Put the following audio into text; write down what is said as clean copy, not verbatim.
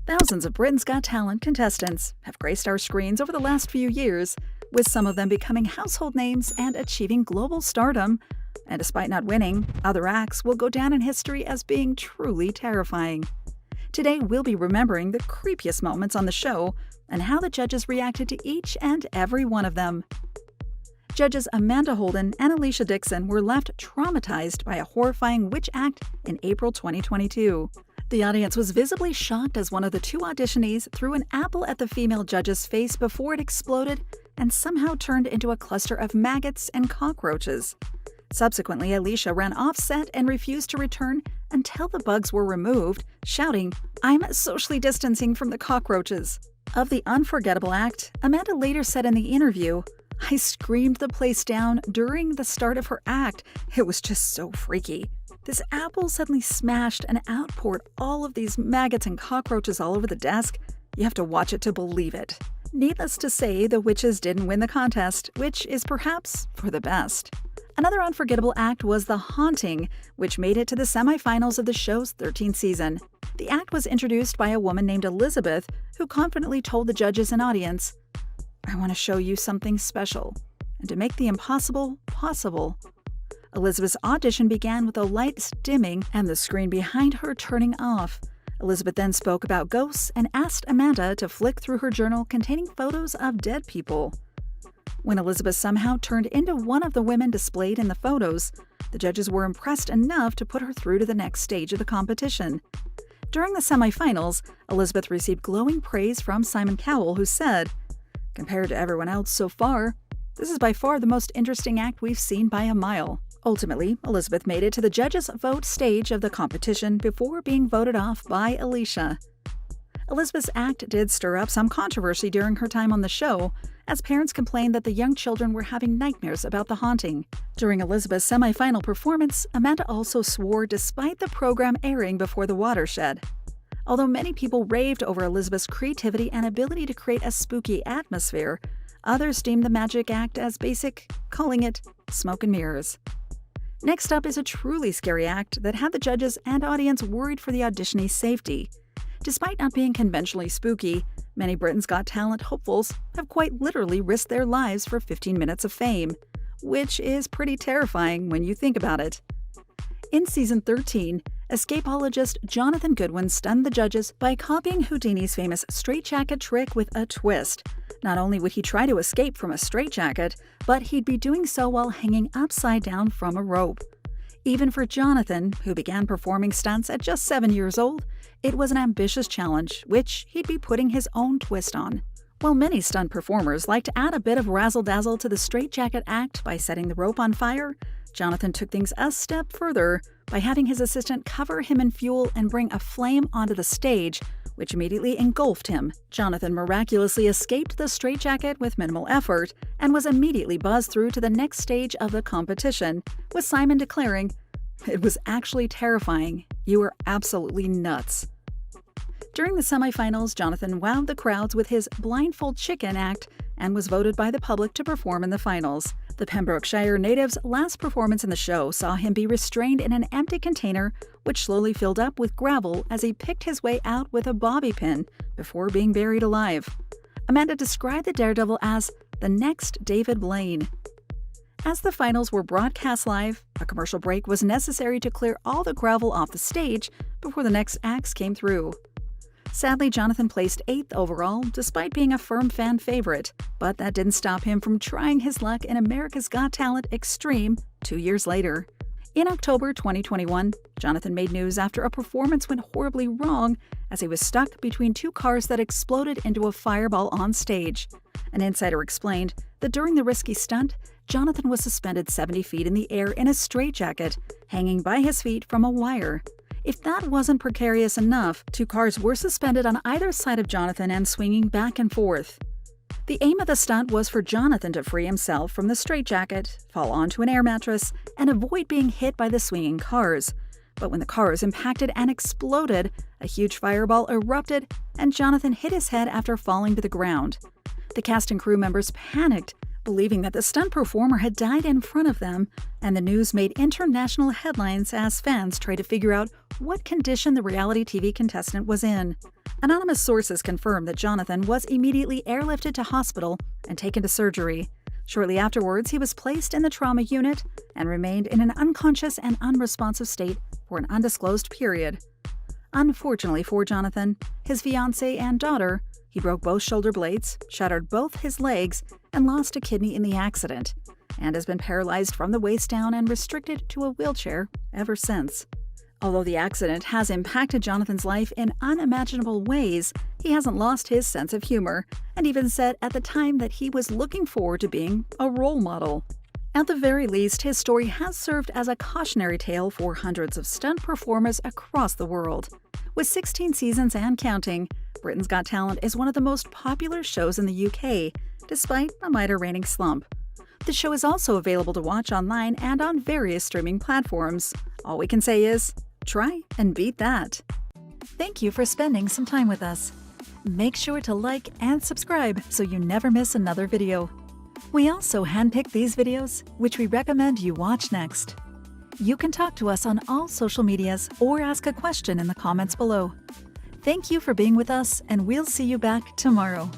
Thousands of Britain's Got Talent contestants have graced our screens over the last few years, with some of them becoming household names and achieving global stardom. And despite not winning, other acts will go down in history as being truly terrifying. Today, we'll be remembering the creepiest moments on the show and how the judges reacted to each and every one of them. Judges Amanda Holden and Alicia Dixon were left traumatized by a horrifying witch act in April 2022. The audience was visibly shocked as one of the two auditionees threw an apple at the female judge's face before it exploded and somehow turned into a cluster of maggots and cockroaches. Subsequently, Alicia ran off set and refused to return until the bugs were removed, shouting, "I'm socially distancing from the cockroaches." Of the unforgettable act, Amanda later said in the interview, "I screamed the place down during the start of her act. It was just so freaky. This apple suddenly smashed and outpoured all of these maggots and cockroaches all over the desk. You have to watch it to believe it." Needless to say, the witches didn't win the contest, which is perhaps for the best. Another unforgettable act was The Haunting, which made it to the semifinals of the show's 13th season. The act was introduced by a woman named Elizabeth, who confidently told the judges and audience, "I want to show you something special, and to make the impossible possible." Elizabeth's audition began with the lights dimming and the screen behind her turning off. Elizabeth then spoke about ghosts and asked Amanda to flick through her journal containing photos of dead people. When Elizabeth somehow turned into one of the women displayed in the photos, the judges were impressed enough to put her through to the next stage of the competition. During the semifinals, Elizabeth received glowing praise from Simon Cowell, who said, "Compared to everyone else so far, this is by far the most interesting act we've seen by a mile." Ultimately, Elizabeth made it to the judges' vote stage of the competition before being voted off by Alicia. Elizabeth's act did stir up some controversy during her time on the show, as parents complained that the young children were having nightmares about the haunting. During Elizabeth's semifinal performance, Amanda also swore despite the program airing before the watershed. Although many people raved over Elizabeth's creativity and ability to create a spooky atmosphere, others deemed the magic act as basic, calling it smoke and mirrors. Next up is a truly scary act that had the judges and audience worried for the auditionee's safety. Despite not being conventionally spooky, many Britain's Got Talent hopefuls have quite literally risked their lives for 15 minutes of fame, which is pretty terrifying when you think about it. In season 13, escapologist Jonathan Goodwin stunned the judges by copying Houdini's famous straitjacket trick with a twist. Not only would he try to escape from a straitjacket, but he'd be doing so while hanging upside down from a rope. Even for Jonathan, who began performing stunts at just 7 years old, it was an ambitious challenge, which he'd be putting his own twist on. While many stunt performers like to add a bit of razzle-dazzle to the straitjacket act by setting the rope on fire, Jonathan took things a step further by having his assistant cover him in fuel and bring a flame onto the stage, which immediately engulfed him. Jonathan miraculously escaped the straitjacket with minimal effort and was immediately buzzed through to the next stage of the competition, with Simon declaring, "It was actually terrifying. You were absolutely nuts." During the semifinals, Jonathan wowed the crowds with his blindfold chicken act and was voted by the public to perform in the finals. The Pembrokeshire native's last performance in the show saw him be restrained in an empty container, which slowly filled up with gravel as he picked his way out with a bobby pin before being buried alive. Amanda described the Daredevil as the next David Blaine. As the finals were broadcast live, a commercial break was necessary to clear all the gravel off the stage before the next acts came through. Sadly, Jonathan placed 8th overall, despite being a firm fan favorite, but that didn't stop him from trying his luck in America's Got Talent Extreme 2 years later. In October 2021, Jonathan made news after a performance went horribly wrong as he was stuck between two cars that exploded into a fireball on stage. An insider explained that during the risky stunt, Jonathan was suspended 70 feet in the air in a straitjacket, hanging by his feet from a wire. If that wasn't precarious enough, two cars were suspended on either side of Jonathan and swinging back and forth. The aim of the stunt was for Jonathan to free himself from the straitjacket, fall onto an air mattress, and avoid being hit by the swinging cars. But when the cars impacted and exploded, a huge fireball erupted, and Jonathan hit his head after falling to the ground. The cast and crew members panicked believing that the stunt performer had died in front of them, and the news made international headlines as fans tried to figure out what condition the reality TV contestant was in. Anonymous sources confirmed that Jonathan was immediately airlifted to hospital and taken to surgery. Shortly afterwards, he was placed in the trauma unit and remained in an unconscious and unresponsive state for an undisclosed period. Unfortunately for Jonathan, his fiancée and daughter, he broke both shoulder blades, shattered both his legs, and lost a kidney in the accident, and has been paralyzed from the waist down and restricted to a wheelchair ever since. Although the accident has impacted Jonathan's life in unimaginable ways, he hasn't lost his sense of humor, and even said at the time that he was looking forward to being a role model. At the very least, his story has served as a cautionary tale for hundreds of stunt performers across the world. With 16 seasons and counting, Britain's Got Talent is one of the most popular shows in the UK, despite a minor reigning slump. The show is also available to watch online and on various streaming platforms. All we can say is, try and beat that. Thank you for spending some time with us. Make sure to like and subscribe so you never miss another video. We also handpick these videos, which we recommend you watch next. You can talk to us on all social medias or ask a question in the comments below. Thank you for being with us, and we'll see you back tomorrow.